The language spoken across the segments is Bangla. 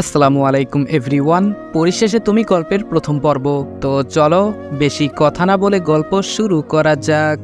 আসসালামু আলাইকুম এভরিওয়ান। পরিশেষে তুমি গল্পের প্রথম পর্ব। তো চলো বেশি কথা না বলে গল্প শুরু করা যাক।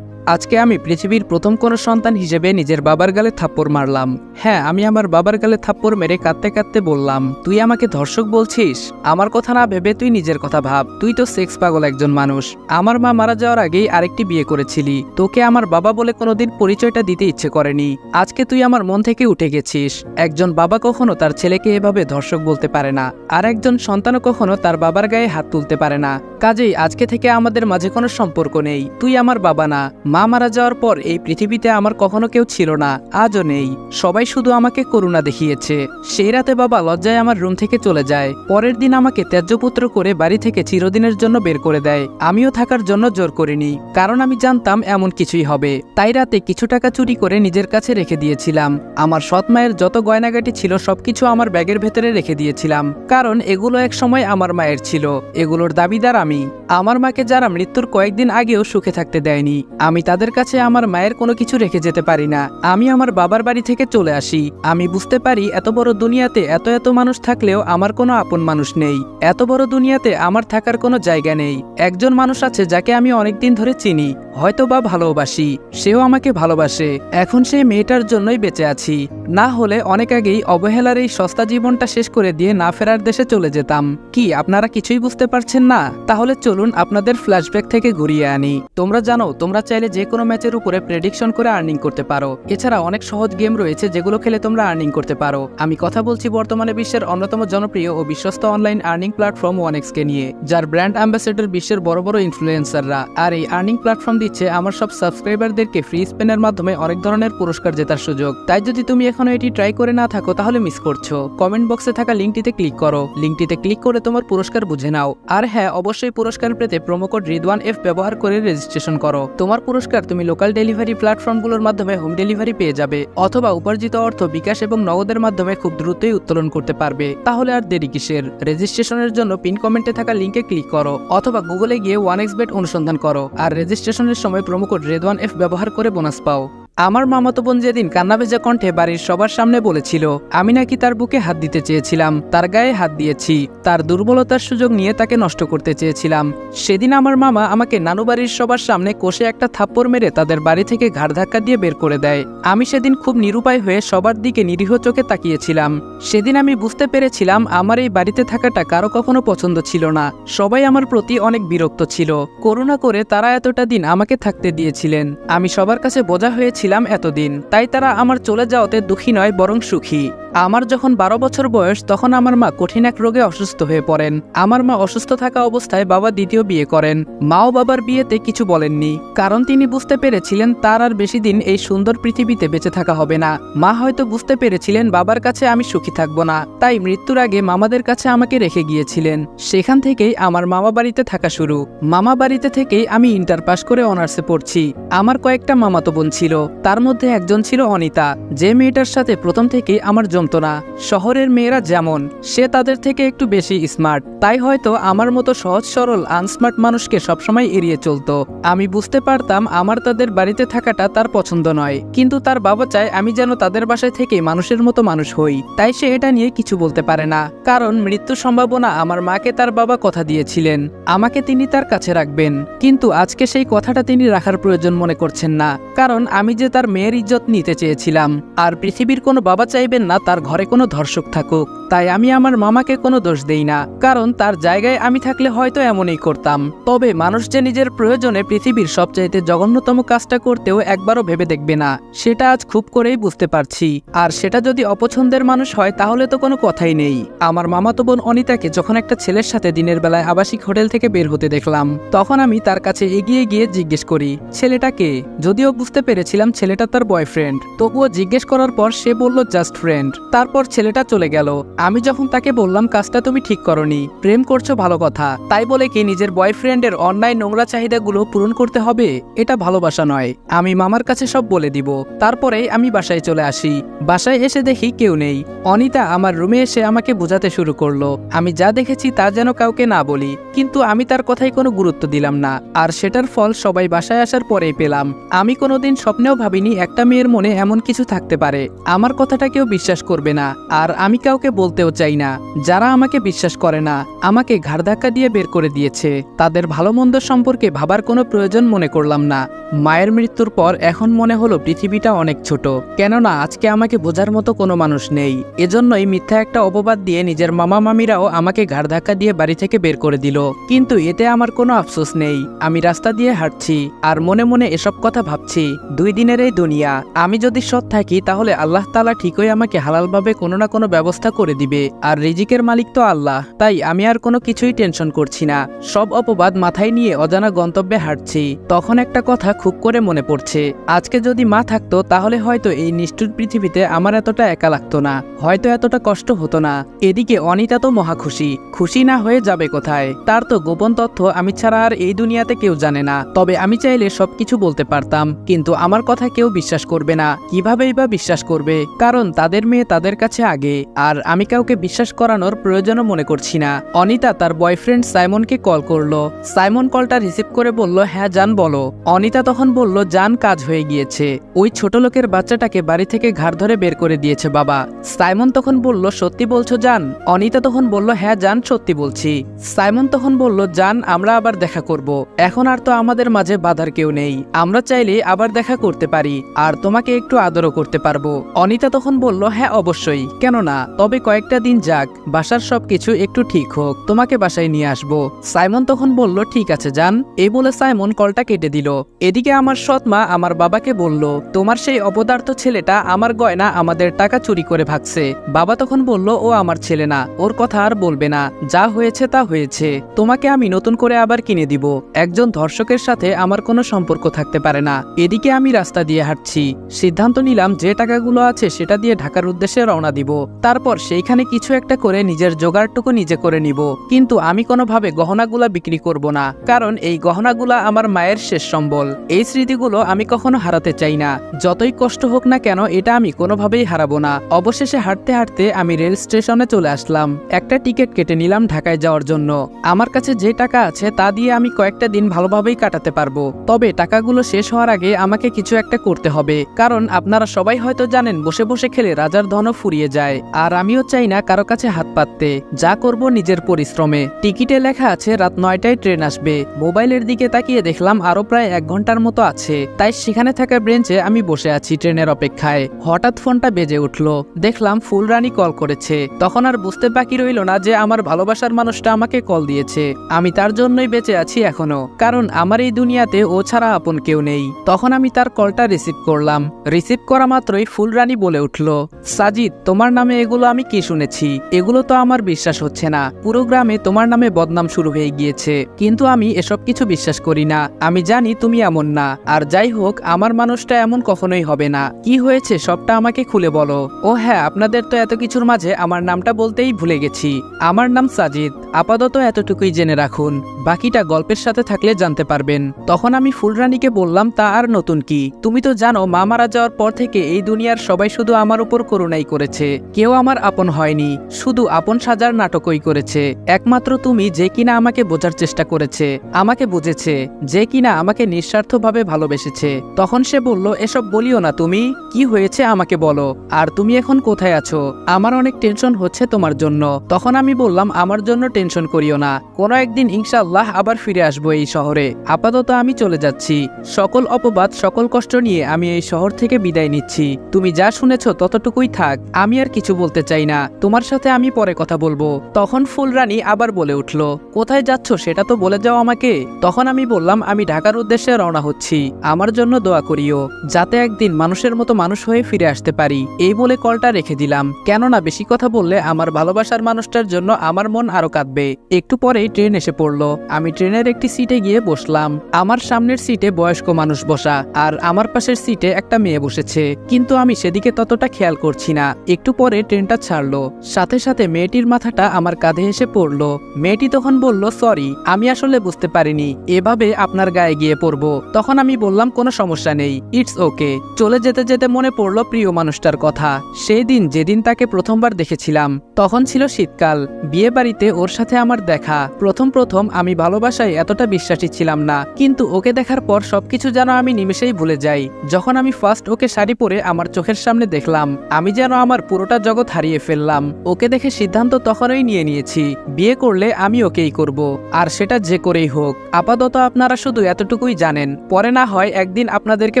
আজকে আমি পৃথিবীর প্রথম কোনো সন্তান হিসেবে নিজের বাবার গালে থাপ্পড় মারলাম। হ্যাঁ, আমি আমার বাবার গালে থাপ্পড় মেরে কাঁদতে কাঁদতে বললাম, তুই আমাকে ধর্ষক বলছিস? আমার কথা না ভেবে তুই নিজের কথা ভাব। তুই তো সেক্স পাগল একজন মানুষ। আমার মা মারা যাওয়ার আগেই আরেকটি বিয়ে করেছিলি। তোকে আমার বাবা বলে কোনোদিন পরিচয়টা দিতে ইচ্ছে করেনি। আজকে তুই আমার মন থেকে উঠে গেছিস। একজন বাবা কখনো তার ছেলেকে এভাবে ধর্ষক বলতে পারে না, আর একজন সন্তানও কখনো তার বাবার গায়ে হাত তুলতে পারে না। কাজেই আজকে থেকে আমাদের মাঝে কোনো সম্পর্ক নেই। তুই আমার বাবা না। মা মারা যাওয়ার পর এই পৃথিবীতে আমার কখনো কেউ ছিল না, আজও নেই। সবাই শুধু আমাকে করুণা দেখিয়েছে। সেই রাতে বাবা লজ্জায় আমার রুম থেকে চলে যায়। পরের দিন আমাকে ত্যায্যপুত্র করে বাড়ি থেকে চিরদিনের জন্য বের করে দেয়। আমিও থাকার জন্য জোর করিনি, কারণ আমি জানতাম এমন কিছুই হবে। তাই রাতে কিছু টাকা চুরি করে নিজের কাছে রেখে দিয়েছিলাম। আমার সৎ মায়ের যত গয়নাগাটি ছিল সবকিছু আমার ব্যাগের ভেতরে রেখে দিয়েছিলাম, কারণ এগুলো এক সময় আমার মায়ের ছিল। এগুলোর দাবিদার আমি। আমার মাকে যারা মৃত্যুর কয়েকদিন আগেও সুখে থাকতে দেয়নি, আমি তাদের কাছে আমার মায়ের কোনো কিছু রেখে যেতে পারি না। আমি আমার বাবার বাড়ি থেকে চলে আসি। আমি বুঝতে পারি এত বড় দুনিয়াতে এত এত মানুষ থাকলেও আমার কোনো আপন মানুষ নেই। এত বড় দুনিয়াতে আমার থাকার কোনো জায়গা নেই। একজন মানুষ আছে যাকে আমি অনেকদিন ধরে চিনি, হয়তো বা ভালোবাসি, সেও আমাকে ভালোবাসে। এখন সেই মেয়েটার জন্যই বেঁচে আছি। না হলে অনেক আগেই অবহেলার এই সস্তা জীবনটা শেষ করে দিয়ে না ফেরার দেশে চলে যেতাম। কি আপনারা কিছুই বুঝতে পারছেন না? তাহলে চলুন আপনাদের ফ্ল্যাশব্যাক থেকে ঘুরিয়ে আনি। তোমরা জানো, তোমরা চাইলে যে কোনো ম্যাচের উপরে প্রেডিকশন করে আর্নিং করতে পারো। এছাড়া অনেক সহজ গেম রয়েছে যেগুলো খেলে তোমরা আর্নিং করতে পারো। আমি কথা বলছি বর্তমানে বিশ্বের অন্যতম জনপ্রিয় ও বিশ্বস্ত অনলাইন আর্নিং প্ল্যাটফর্ম 1x কে নিয়ে, যার ব্র্যান্ড অ্যাম্বাসেডর বিশ্বের বড় বড় ইনফ্লুয়েন্সাররা। আর এই আর্নিং প্ল্যাটফর্ম দিচ্ছে আমার সব সাবস্ক্রাইবারদেরকে ফ্রি স্পেনের মাধ্যমে অনেক ধরনের পুরস্কার জেতার সুযোগ। তাই যদি তুমি এখনো এটি ট্রাই করে না থাকো তাহলে মিস করছো। কমেন্ট বক্সে থাকা লিঙ্কটিতে ক্লিক করো। লিঙ্কটিতে ক্লিক করে তোমার পুরস্কার বুঝে নাও। আর হ্যাঁ, অবশ্যই পুরস্কার পেতে প্রোমোকোড রিদওয়ান এফ ব্যবহার করে রেজিস্ট্রেশন করো। তোমার পুরস্কার তুমি লোকাল ডেলিভারি প্ল্যাটফর্মগুলোর মাধ্যমে হোম ডেলিভারি পেয়ে যাবে, অথবা উপার্জিত অর্থ বিকাশ এবং নগদের মাধ্যমে খুব দ্রুতই উত্তোলন করতে পারবে। তাহলে আর দেরি কিসের? রেজিস্ট্রেশনের জন্য পিন কমেন্টে থাকা লিঙ্কে ক্লিক করো, অথবা গুগলে গিয়ে 1xbet অনুসন্ধান করো, আর রেজিস্ট্রেশনের সময় প্রোমোকোড রিদওয়ান এফ ব্যবহার করে বোনাস পাও। আমার মামাতো বোন যেদিন কান্নাভেজা কণ্ঠে বাড়ির সবার সামনে বলেছিল আমি নাকি তার বুকে হাত দিতে চেয়েছিলাম, তার গায়ে হাত দিয়েছি, তার দুর্বলতার সুযোগ নিয়ে তাকে নষ্ট করতে চেয়েছিলাম, সেদিন আমার মামা আমাকে নানু বাড়ির সবার সামনে কষে একটা থাপ্পড় মেরে তাদের বাড়ি থেকে ঘাড় ধাক্কা দিয়ে বের করে দেয়। আমি সেদিন খুব নিরুপায় হয়ে সবার দিকে নিরীহ চোখে তাকিয়েছিলাম। সেদিন আমি বুঝতে পেরেছিলাম আমার এই বাড়িতে থাকাটা কারো কখনো পছন্দ ছিল না। সবাই আমার প্রতি অনেক বিরক্ত ছিল। করুণা করে তারা এতটা দিন আমাকে থাকতে দিয়েছিলেন। আমি সবার কাছে বোঝা হয়েছিলাম এতদিন, তাই তারা আমার চলে যাওয়াতে দুঃখী নয় বরং সুখী। আমার যখন 12 বছর বয়স তখন আমার মা কঠিন এক রোগে অসুস্থ হয়ে পড়েন। আমার মা অসুস্থ থাকা অবস্থায় বাবা দ্বিতীয় বিয়ে করেন। মাও বাবার বিয়েতে কিছু বলেননি, কারণ তিনি বুঝতে পেরেছিলেন তার আর বেশি দিন এই সুন্দর পৃথিবীতে বেঁচে থাকা হবে না। মা হয়তো বুঝতে পেরেছিলেন বাবার কাছে আমি সুখী থাকবো না, তাই মৃত্যুর আগে মামাদের কাছে আমাকে রেখে গিয়েছিলেন। সেখান থেকেই আমার মামা বাড়িতে থাকা শুরু। মামা বাড়িতে থেকেই আমি ইন্টার পাস করে অনার্সে পড়ছি। আমার কয়েকটা মামাতো বোন ছিল, তার মধ্যে একজন ছিল অনিতা, যে মেয়েটার সাথে প্রথম থেকেই আমার জমতো না। শহরের মেয়েরা যেমন, সে তাদের থেকে একটু বেশি স্মার্ট, তাই হয়তো আমার মতো সহজ সরল আনস্মার্ট মানুষকে সবসময় এড়িয়ে চলতো। আমি বুঝতে পারতাম আমার তাদের বাড়িতে থাকাটা তার পছন্দ নয়, কিন্তু তার বাবা চায় আমি যেন তাদের বাসায় থেকে মানুষের মতো মানুষ হই। তাই সে এটা নিয়ে কিছু বলতে পারে না, কারণ মৃত্যুর সম্ভাবনা আমার মাকে তার বাবা কথা দিয়েছিলেন আমাকে তিনি তার কাছে রাখবেন। কিন্তু আজকে সেই কথাটা তিনি রাখার প্রয়োজন মনে করছেন না, কারণ আমি যে তার মেয়ের ইজ্জত নিতে চেয়েছিলাম। আর পৃথিবীর কোনো বাবা চাইবেন না তার ঘরে কোনো ধর্ষক থাকুক। তাই আমি আমার মামাকে কোনো দোষ দেই না, কারণ তার জায়গায় আমি থাকলে হয়তো এমনই করতাম। তবে মানুষ যে নিজের প্রয়োজনে পৃথিবীর সবচাইতে জঘন্যতম কাজটা করতেও একবারও ভেবে দেখবে না, সেটা আজ খুব করেই বুঝতে পারছি। আর সেটা যদি অপছন্দের মানুষ হয় তাহলে তো কোনো কথাই নেই। আমার মামাতো বোন অনিতাকে যখন একটা ছেলের সাথে দিনের বেলায় আবাসিক হোটেল থেকে বের হতে দেখলাম, তখন আমি তার কাছে এগিয়ে গিয়ে জিজ্ঞেস করি ছেলেটা কে। যদিও বুঝতে পেরেছিলাম ছেলেটা তার বয়ফ্রেন্ড, তবুও জিজ্ঞেস করার পর সে বলল জাস্ট ফ্রেন্ড। তারপর ছেলেটা চলে গেল। আমি যখন তাকে বললাম কাজটা তুমি ঠিক করনি, প্রেম করছো ভালো কথা, তাই বলে কি নিজের বয়ফ্রেন্ডের অন্যায় নোংরা চাহিদাগুলো পূরণ করতে হবে? এটা ভালোবাসা নয়। আমি মামার কাছে সব বলে দিব। তারপরেই আমি বাসায় চলে আসি। বাসায় এসে দেখি কেউ নেই। অনিতা আমার রুমে এসে আমাকে বোঝাতে শুরু করলো আমি যা দেখেছি তা যেন কাউকে না বলি, কিন্তু আমি তার কথাই কোনো গুরুত্ব দিলাম না। আর সেটার ফল সবাই বাসায় আসার পরেই পেলাম। আমি কোনোদিন স্বপ্নেও ভাবিনি একটা মেয়ের মনে এমন কিছু থাকতে পারে। আমার কথাটা কেউ বিশ্বাস করবে না, আর আমি কাউকে বলতেও চাই না। যারা আমাকে বিশ্বাস করে না, আমাকে ঘাড় ধাক্কা দিয়ে বের করে দিয়েছে, তাদের ভালো মন্দ সম্পর্কে ভাবার কোনো প্রয়োজন মনে করলাম না। মায়ের মৃত্যুর পর এখন মনে হলো পৃথিবীটা অনেক ছোট, কেননা আজকে আমাকে বোঝার মতো কোনো মানুষ নেই। এজন্যই মিথ্যা একটা অপবাদ দিয়ে নিজের মামা মামিরাও আমাকে ঘাড় ধাক্কা দিয়ে বাড়ি থেকে বের করে দিল। কিন্তু এতে আমার কোনো আফসোস নেই। আমি রাস্তা দিয়ে হাঁটছি আর মনে মনে এসব কথা ভাবছি। 2 দিনের এই দুনিয়া, আমি যদি সৎ থাকি তাহলে আল্লাহ তাআলা ঠিকই আমাকে হালালভাবে কোনো না কোনো ব্যবস্থা করে দিবে। আর রিজিকের মালিক তো আল্লাহ, তাই আমি আর কোনো কিছুই টেনশন করছি না। সব অপবাদ মাথায় নিয়ে অজানা গন্তব্যে হাঁটছি। তখন একটা কথা খুব করে মনে পড়ছে, আজকে যদি মা থাকতো তাহলে হয়তো এই নিষ্ঠুর পৃথিবীতে আমার এতটা একা লাগতো না, হয়তো এতটা কষ্ট হতো না। এদিকে অনিতা তো মহা খুশি, খুশি না হয়ে যাবে কোথায়? তার তো গোপন তথ্য আমি ছাড়া আর এই দুনিয়াতে কেউ জানে না। তবে আমি চাইলে সবকিছু বলতে পারতাম, কিন্তু আমার কথা কেউ বিশ্বাস করবে না। কিভাবেই বা বিশ্বাস করবে? কারণ তাদের মেয়ে তাদের কাছে আগে, আর আমি কাউকে বিশ্বাস করানোর প্রয়োজনও মনে করছি না। অনিতা তার বয়ফ্রেন্ড সাইমনকে কল করলো। সাইমন কলটা রিসিভ করে বলল, হ্যাঁ জান বলো। অনিতা তখন বলল, জান কাজ হয়ে গিয়েছে, ওই ছোট লোকের বাচ্চাটাকে বাড়ি থেকে ঘাড় ধরে বের করে দিয়েছে বাবা। সাইমন তখন বলল, সত্যি বলছো জান? অনিতা তখন বলল, হ্যাঁ জান সত্যি বলছি। সাইমন তখন বলল, জান আমরা আবার দেখা করব, এখন আর তো আমাদের মাঝে বাধার কেউ নেই, আমরা চাইলে আবার দেখা করতে পারি, আর তোমাকে একটু আদরও করতে পারবো। অনিতা তখন বলল, হ্যাঁ অবশ্যই, কেন না, তবে কয়েকটা দিন যাক, বাসার সবকিছু একটু ঠিক হোক, তোমাকে বাসায় নিয়ে আসবো। সাইমন তখন বলল, ঠিক আছে জান। এই বলে সাইমন কলটা কেটে দিল। এদিকে আমার সৎ মা আমার বাবাকে বলল, তোমার সেই অপদার্থ ছেলেটা আমার গয়না আমাদের টাকা চুরি করে ভাগছে। বাবা তখন বলল, ও আমার ছেলে না, ওর কথা আর বলবে না, যা হয়েছে তা হয়েছে, তোমাকে আমি নতুন করে আবার কিনে দিব। একজন ধর্ষকের সাথে আমার কোনো সম্পর্ক থাকতে পারে না। এদিকে আমি রাস্তা দিয়ে হাঁটছি, সিদ্ধান্ত নিলাম যে টাকাগুলো আছে সেটা দিয়ে ঢাকার উদ্দেশ্যে রওনা দিব, তারপর সেইখানে কিছু একটা করে নিজের জোগাড়টুকু নিজে করে নিব। কিন্তু আমি কোনোভাবে গহনাগুলা বিক্রি করব না, কারণ এই গহনাগুলা আমার মায়ের শেষ সম্বল। এই স্মৃতিগুলো আমি কখনো হারাতে চাই না, যতই কষ্ট হোক না কেন এটা আমি কোনোভাবেই হারাবো না। অবশেষে হাঁটতে হাঁটতে আমি রেল স্টেশনে চলে আসলাম। একটা টিকিট কেটে নিলাম ঢাকায় যাওয়ার জন্য। আমার কাছে যে টাকা আছে তা দিয়ে আমি কয়েকটা দিন ভালোভাবেই কাটাতে পারবো, তবে টাকাগুলো শেষ হওয়ার আগে আমাকে কিছু একটা করতে হবে। কারণ আপনারা সবাই হয়তো জানেন, বসে বসে খেলে রাজার ধনও ফুরিয়ে যায়, আর আমিও চাই না কারো কাছে হাত পাততে। যা করব নিজের পরিশ্রমে। টিকিটে লেখা আছে রাত 9টায় ট্রেন আসবে। মোবাইলের দিকে তাকিয়ে দেখলাম আরো প্রায় 1 ঘন্টার মতো আছে, তাই সেখানে থাকা বেঞ্চে আমি বসে আছি ট্রেনের অপেক্ষায়। হঠাৎ ফোনটা বেজে উঠলো, দেখলাম ফুলরানী কল করেছে। তখন আর বুঝতে বাকি রইল না যে আমার ভালোবাসার মানুষটা আমাকে কল দিয়েছে। আমি তার জন্যই বেঁচে আছি এখনো, কারণ আমার এই দুনিয়াতে ও ছাড়া আপন কেউ নেই। তখন আমি তার কলটা রিসিভ করলাম। রিসিভ করা মাত্রই ফুলরানী বলে উঠল, সাজিদ তোমার নামে এগুলো আমি কি শুনেছি, এগুলো তো আমার বিশ্বাস হচ্ছে না। পুরো গ্রামে তোমার নামে বদনাম শুরু হয়ে গিয়েছে, কিন্তু আমি এসব কিছু বিশ্বাস করি না। আমি জানি তুমি এমন না, আর যাই হোক আমার মানুষটা এমন কখনোই হবে না। কি হয়েছে সবটা আমাকে খুলে বলো। ও হ্যাঁ, আপনাদের তো এত কিছুর মাঝে আমার নামটা বলতেই ভুলে গেছি। আমার নাম সাজিদ, আপাতত এতটুকুই জেনে রাখুন, বাকিটা গল্পের সাথে থাকলে জানতে পারবেন। তখন আমি ফুলরানীকে বললাম, তা আর নতুন কি? তুমি তো জানো মা মারা যাওয়ার পর থেকে এই দুনিয়ার সবাই শুধু আমার উপর করুণাই করেছে, কেউ আমার আপন হয়নি, শুধু আপন সাজার নাটকই করেছে। একমাত্র তুমি, যে কিনা আমাকে বোঝার চেষ্টা করেছে, আমাকে বুঝেছে, যে কিনা আমাকে নিঃস্বার্থভাবে ভালোবেসেছে। তখন সে বলল, এসব বলিও না তুমি, কি হয়েছে আমাকে বলো, আর তুমি এখন কোথায় আছো? আমার অনেক টেনশন হচ্ছে তোমার জন্য। তখন আমি বললাম, আমার জন্য টেনশন করিও না, কোনো একদিন ইনশাআল্লাহ আবার ফিরে আসবো এই শহরে। আপাতত আমি চলে যাচ্ছি, সকল অপবাদ সকল কষ্ট নিয়ে আমি এই শহর থেকে বিদায় নিচ্ছি। তুমি যা শুনেছো ততটুকুই থাক, আমি আর কিছু বলতে চাই না, তোমার সাথে আমি পরে কথা বলবো। তখন ফুলরানী আবার বলে উঠল, কোথায় যাচ্ছ সেটা তো বলে যাও আমাকে। তখন আমি বললাম, আমি ঢাকার উদ্দেশ্যে রওনা হচ্ছি, আমার জন্য দোয়া করিও, যাতে একদিন মানুষের মতো মানুষ হয়ে ফিরে আসতে পারি। এই বলে কলটা রেখে দিলাম, কেননা বেশি কথা বললে আমার ভালোবাসার মানুষটার জন্য আমার মন আরো কাঁদবে। একটু পরেই ট্রেন এসে পড়লো। আমি ট্রেনের একটি সিটে গিয়ে বসলাম। আমার সামনের সিটে বয়স্ক মানুষ বসা, আর আমার পাশের সিটে একটা মেয়ে বসেছে, কিন্তু আমি সেদিকে ততটা খেয়াল করছি না। একটু পরে ট্রেনটা ছাড়লো, সাথে সাথে মেয়েটির মাথাটা আমার কাঁধে এসে পড়লো। মেয়েটি তখন বলল, সরি, আমি আসলে বুঝতে পারিনি এভাবে আপনার গায়ে গিয়ে পড়বো। তখন আমি বললাম, কোনো সমস্যা নেই, ইটস ওকে। চলে যেতে যেতে মনে পড়লো প্রিয় মানুষটার কথা। সেই দিন যেদিন তাকে প্রথমবার দেখেছিলাম, তখন ছিল শীতকাল, বিয়ে বাড়িতে ওর সাথে আমার দেখা। প্রথম আমি ভালোবাসায় এতটা বিশ্বাসী ছিলাম না, কিন্তু ওকে দেখার পর সবকিছু যেন আমি নিমেষেই ভুলে যাই। যখন আমি ফার্স্ট ওকে শাড়ি পরে আমার চোখের সামনে দেখলাম, আমি যেন আমার পুরোটা জগৎ হারিয়ে ফেললাম। ওকে দেখে সিদ্ধান্ত তখনই নিয়ে নিয়েছি, বিয়ে করলে আমি ওকেই করব, আর সেটা যে করেই হোক। আপাতত আপনারা শুধু এতটুকুই জানেন, পরে না হয় একদিন আপনাদেরকে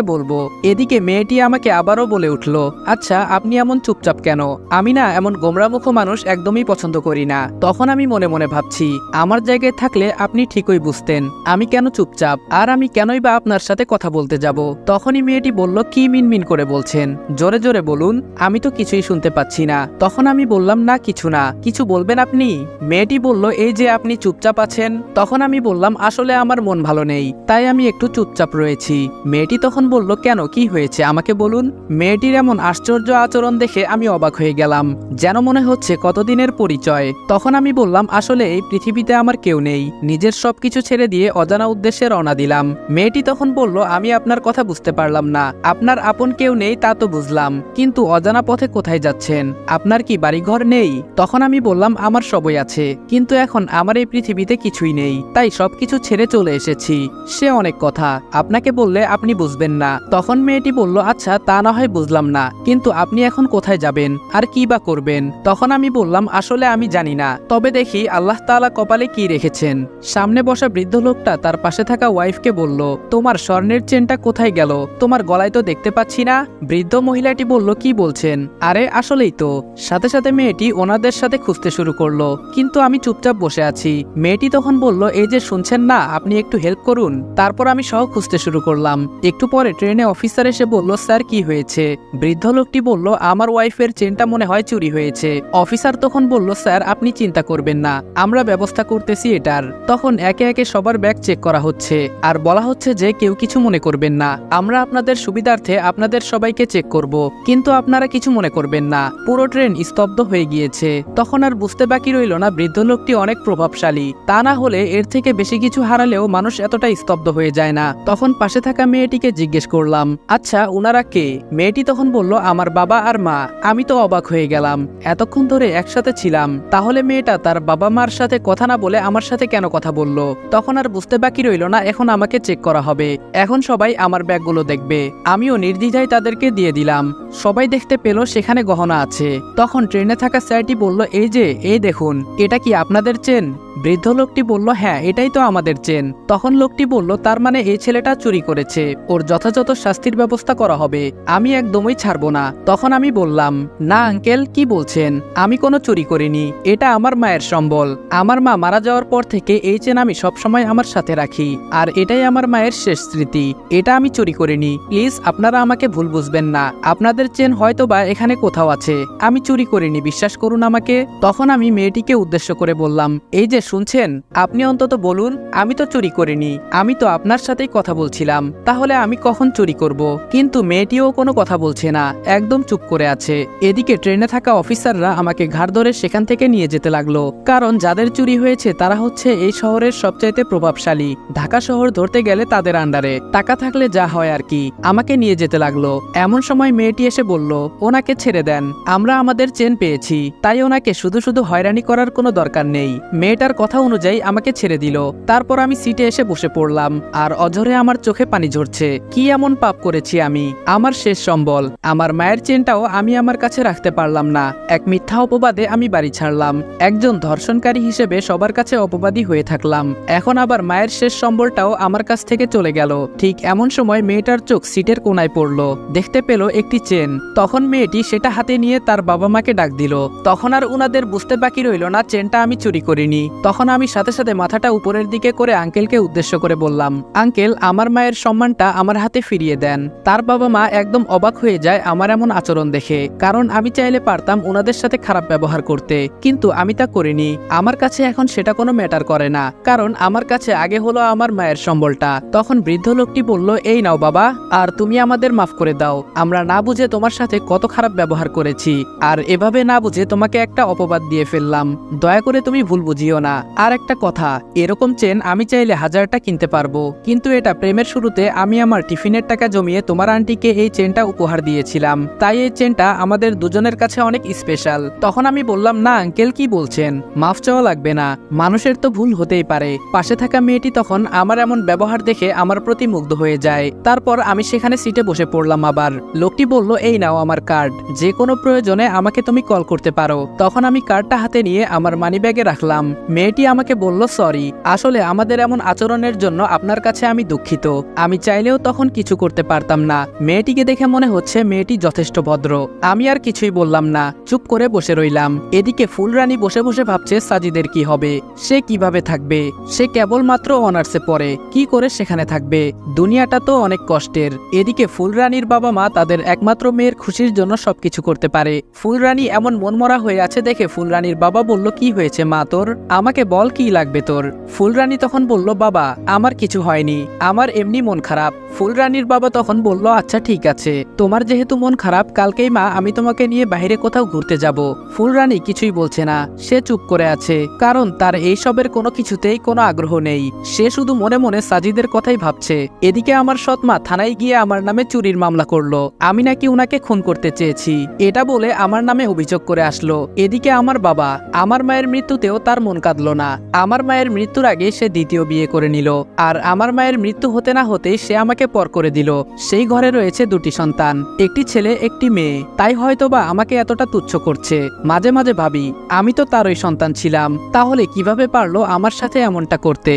বলবো। এদিকে মেয়েটি আমাকে আবারও বলে উঠল, আচ্ছা আপনি এমন চুপচাপ কেন? আমি না এমন গোমরামুখ মানুষ একদমই পছন্দ করি না। তখন আমি মনে মনে ভাবছি, আমার জায়গায় থাকলে আপনি ঠিকই বুঝতেন আমি কেন চুপচাপ, আর আমি কেনই বা আপনার সাথে কথা বলতে যাব। তখনই মেয়েটি বলল, কি মিনমিন করে বলছেন, জোরে জোরে বলুন, আমি তো কিছুই শুনতে পাচ্ছি না। তখন আমি বললাম, না কিছু না। কিছু বলবেন আপনি? মেয়েটি বলল, এই যে আপনি চুপচাপ আছেন। তখন আমি বললাম, আসলে আমার মন ভালো নেই, তাই আমি একটু চুপচাপ রয়েছি। মেয়েটি তখন বলল, কেন, কি হয়েছে আমাকে বলুন। মেয়েটির এমন আশ্চর্য আচরণ দেখে আমি অবাক হয়ে গেলাম, যেন মনে হচ্ছে কতদিনের পরিচয়। তখন আমি বললাম, আসলে এই পৃথিবীতে আমার কেউ নেই, নিজের সবকিছু ছেড়ে দিয়ে অজানা উদ্দেশ্যে রওনা দিলাম। মেয়েটি তখন বলল, আমি আপনার কথা বুঝতে পারলাম না। আপনার আপন কেউ নেই তা তো বুঝলাম, কিন্তু অজানা পথে কোথায় যাচ্ছেন? আপনার কি বাড়িঘর নেই? তখন আমি বললাম, আমার সবই আছে, কিন্তু এখন আমার এই পৃথিবীতে কিছুই নেই, তাই সবকিছু ছেড়ে চলে এসেছি। সে অনেক কথা, আপনাকে বললে আপনি বুঝবেন না। তখন মেয়েটি বলল, আচ্ছা তা না হয় বুঝলাম না, কিন্তু আপনি এখন কোথায় যাবেন আর কি বা করবেন? তখন আমি বললাম, আসলে আমি জানি না, তবে দেখি আল্লাহ তাআলা কপালে কি রেখেছেন। সামনে বসা বৃদ্ধ লোকটা তার পাশে থাকা ওয়াইফকে বলল, তোমার স্বর্ণের চেনটা কোথায় গেল? তোমার গলায় তো দেখতে পাচ্ছি না। বৃদ্ধ মহিলাটি বলল, কি বলছেন? আরে আসলেই তো। সাথে সাথে মেয়েটি ওনাদের সাথে খুঁজতে শুরু করলো, কিন্তু আমি চুপচাপ বসে আছি। মেয়েটি তখন বলল, এই যে শুনছেন না, আপনি একটু হেল্প করুন। তারপর আমি সহ খুঁজতে শুরু করলাম। একটু পরে ট্রেনে অফিসার এসে বলল, স্যার কি হয়েছে? বৃদ্ধ লোকটি বলল, আমার ওয়াইফের চেনটা মনে হয় চুরি হয়েছে। অফিসার তখন বলল, স্যার আপনি চিন্তা করবেন না, আমরা ব্যবস্থা করতেছি এটার। তখন একে একে সবার ব্যাগ চেক করা হচ্ছে, আর বলা হচ্ছে যে কেউ কিছু মনে করবেন না, আমরা আপনাদের সুবিধার্থে আপনাদের সবাইকে চেক করব, কিন্তু আপনারা কিছু মনে করবেন না। পুরো ট্রেন স্তব্ধ হয়ে গিয়েছে। তখন আর বুঝতে বাকি রইল না বৃদ্ধ লোকটি অনেক প্রভাবশালী, তা না হলে এর থেকে বেশি কিছু হারালেও মানুষ এতটা স্তব্ধ হয়ে যায় না। তখন পাশে থাকা মেয়েটিকে জিজ্ঞেস করলাম, আচ্ছা উনারা কে? মেয়েটি তখন বলল, আমার বাবা আর মা। আমি তো অবাক হয়ে গেলাম, এতক্ষণ ধরে একসাথে ছিলাম, তাহলে মেয়েটা তার বাবা মার সাথে কথা না বলে আমার সাথে কেন কথা বলল? তখন আর বুঝতে বাকি রইল না, এখন আমাকে চেক করা হবে। এখন সবাই আমার ব্যাগগুলো দেখবে। আমিও নির্দ্বিধায় তাদেরকে দিয়ে দিলাম। সবাই দেখতে পেল সেখানে গহনা আছে। তখন ট্রেনে থাকা স্যারটি বলল, এই দেখুন, এটা কি আপনাদের চেন? বৃদ্ধ লোকটি বলল, হ্যাঁ এটাই তো আমাদের চেন। তখন লোকটি বলল, তার মানে এই ছেলেটা চুরি করেছে, ওর যথাযথ শাস্তির ব্যবস্থা করা হবে, আমি একদমই ছাড়বো না। তখন আমি বললাম, না আঙ্কেল, কি বলছেন? আমি কোনো চুরি করিনি, এটা আমার মায়ের সম্বল। আমার মা মারা যাওয়ার পর থেকে এই চেন আমি সবসময় আমার সাথে রাখি, আর এটাই আমার মায়ের শেষ স্মৃতি, এটা আমি চুরি করিনি। প্লিজ আপনারা আমাকে ভুল বুঝবেন না, আপনাদের চেন হয়তো বা এখানে কোথাও আছে, আমি চুরি করিনি, বিশ্বাস করুন আমাকে। তখন আমি মেয়েটিকে উদ্দেশ্য করে বললাম, এই যে শুনছেন, আপনি অন্তত বলুন আমি তো চুরি করিনি, আমি তো আপনার সাথেই কথা বলছিলাম, তাহলে আমি কখন চুরি করব? কিন্তু মেয়েটিও কোনো কথা বলছে না, একদম চুপ করে আছে। এদিকে ট্রেনে থাকা অফিসাররা আমাকে ঘাড় ধরে সেখান থেকে নিয়ে যেতে লাগলো, কারণ যাদের চুরি হয়েছে তারা হচ্ছে এই শহরের সবচাইতে প্রভাবশালী। ঢাকা শহর ধরতে গেলে তাদের আন্ডারে, টাকা থাকলে যা হয় আর কি। আমাকে নিয়ে যেতে লাগলো। এমন সময় মেয়েটি এসে বলল, ওনাকে ছেড়ে দেন, আমরা আমাদের চেন পেয়েছি, তাই ওনাকে শুধু শুধু হয়রানি করার কোনো দরকার নেই। মেয়েটার কথা অনুযায়ী আমাকে ছেড়ে দিল। তারপর আমি সিটে এসে বসে পড়লাম, আর অঝরে আমার চোখে পানি ঝরছে। কি এমন পাপ করেছি আমি? আমার শেষ সম্বল, আমার মায়ের চেনটাও আমি আমার কাছে রাখতে পারলাম না। এক মিথ্যা অপবাদে আমি বাড়ি ছাড়লাম, একজন ধর্ষণকারী হিসেবে সবার কাছে অপবাদী হয়ে থাকলাম। এখন আবার মায়ের শেষ সম্বলটাও আমার কাছ থেকে চলে গেল। ঠিক এমন সময় মেয়েটার চোখ সিটের কোনায় পড়ল, দেখতে পেল একটি চেন। তখন মেয়েটি সেটা হাতে নিয়ে তার বাবা মাকে ডাক দিল। তখন আর উনাদের বুঝতে বাকি রইল না চেনটা আমি চুরি করিনি। তখন আমি সাথে সাথে মাথাটা উপরের দিকে করে আঙ্কেলকে উদ্দেশ্য করে বললাম, আঙ্কেল আমার মায়ের সম্মানটা আমার হাতে ফিরিয়ে দেন। তার বাবা মা একদম অবাক হয়ে যায় আমার এমন আচরণ দেখে, কারণ আমি চাইলে পারতাম ওনাদের সাথে খারাপ ব্যবহার করতে, কিন্তু আমি তা করিনি। আমার কাছে এখন সেটা কোনো ম্যাটার করে না, কারণ আমার কাছে আগে হলো আমার মায়ের সম্বলটা। তখন বৃদ্ধ লোকটি বলল, এই নাও বাবা, আর তুমি আমাদের মাফ করে দাও, আমরা না বুঝে তোমার সাথে কত খারাপ ব্যবহার করেছি, আর এভাবে না বুঝে তোমাকে একটা অপবাদ দিয়ে ফেললাম, দয়া করে তুমি ভুল বুঝিও না। না। আর একটা কথা, এরকম চেন আমি চাইলে 1000টা কিনতে পারবো, কিন্তু এটা প্রেমের শুরুতে আমি আমার টিফিনের টাকা জমিয়ে তোমার আন্টিকে এই চেনটা উপহার দিয়েছিলাম, তাই এই চেনটা আমাদের দুজনের কাছে অনেক স্পেশাল। তখন আমি বললাম, না আঙ্কেল, কি বলছেন, মাফ চাওয়া লাগবে না, মানুষের তো ভুল হতেই পারে। পাশে থাকা মেয়েটি তখন আমার এমন ব্যবহার দেখে আমার প্রতি মুগ্ধ হয়ে যায়। তারপর আমি সেখানে সিটে বসে পড়লাম। আবার লোকটি বলল, এই নাও আমার কার্ড, যে কোনো প্রয়োজনে আমাকে তুমি কল করতে পারো। তখন আমি কার্ডটা হাতে নিয়ে আমার মানিব্যাগে রাখলাম। মেয়েটি আমাকে বলল, সরি, আসলে আমাদের এমন আচরণের জন্য আপনার কাছে আমি দুঃখিত। আমি চাইলেও তখন কিছু করতে পারতাম না। মেয়েটিকে দেখে মনে হচ্ছে মেয়েটি যথেষ্ট ভদ্র। আমি আর কিছুই বললাম না, চুপ করে বসে রইলাম। এদিকে ফুলরানী বসে বসে ভাবছে সাজিদের কি হবে, সে কিভাবে থাকবে। সে কেবলমাত্র অনার্সে পড়ে, কি করে সেখানে থাকবে, দুনিয়াটা তো অনেক কষ্টের। এদিকে ফুলরানীর বাবা মা তাদের একমাত্র মেয়ের খুশির জন্য সবকিছু করতে পারে। ফুলরানী এমন মনমরা হয়ে আছে দেখে ফুলরানীর বাবা বলল, কি হয়েছে মা তোর, আমাকে বল কি লাগবে তোর। ফুলরানী তখন বলল, বাবা আমার কিছু হয়নি, আমার এমনি মন খারাপ। ফুলরানীর বাবা তখন বলল, আচ্ছা ঠিক আছে, তোমার যেহেতু মন খারাপ, কালকেই মা আমি তোমাকে নিয়ে বাইরে কোথাও ঘুরতে যাব। ফুলরানী কিছুই বলছে না, সে চুপ করে আছে, কারণ তার এইসবের কোনো কিছুতেই কোনো আগ্রহ নেই। সে শুধু মনে মনে সাজিদের কথাই ভাবছে। এদিকে আমার সৎমা থানায় গিয়ে আমার নামে চুরির মামলা করলো, আমি নাকি উনাকে খুন করতে চেয়েছি, এটা বলে আমার নামে অভিযোগ করে আসলো। এদিকে আমার বাবা, আমার মায়ের মৃত্যুতেও তার মন কাঁদলো না। আমার মায়ের মৃত্যুর আগে সে দ্বিতীয় বিয়ে করে নিল, আর আমার মায়ের মৃত্যু হতে না হতেই সে আমাকে পর করে দিল। সেই ঘরে রয়েছে 2টি সন্তান, একটি ছেলে একটি মেয়ে, তাই হয়তোবা আমাকে এতটা তুচ্ছ করছে। মাঝে মাঝে ভাবি, আমি তো তারই সন্তান ছিলাম, তাহলে কিভাবে পারলো আমার সাথে এমনটা করতে।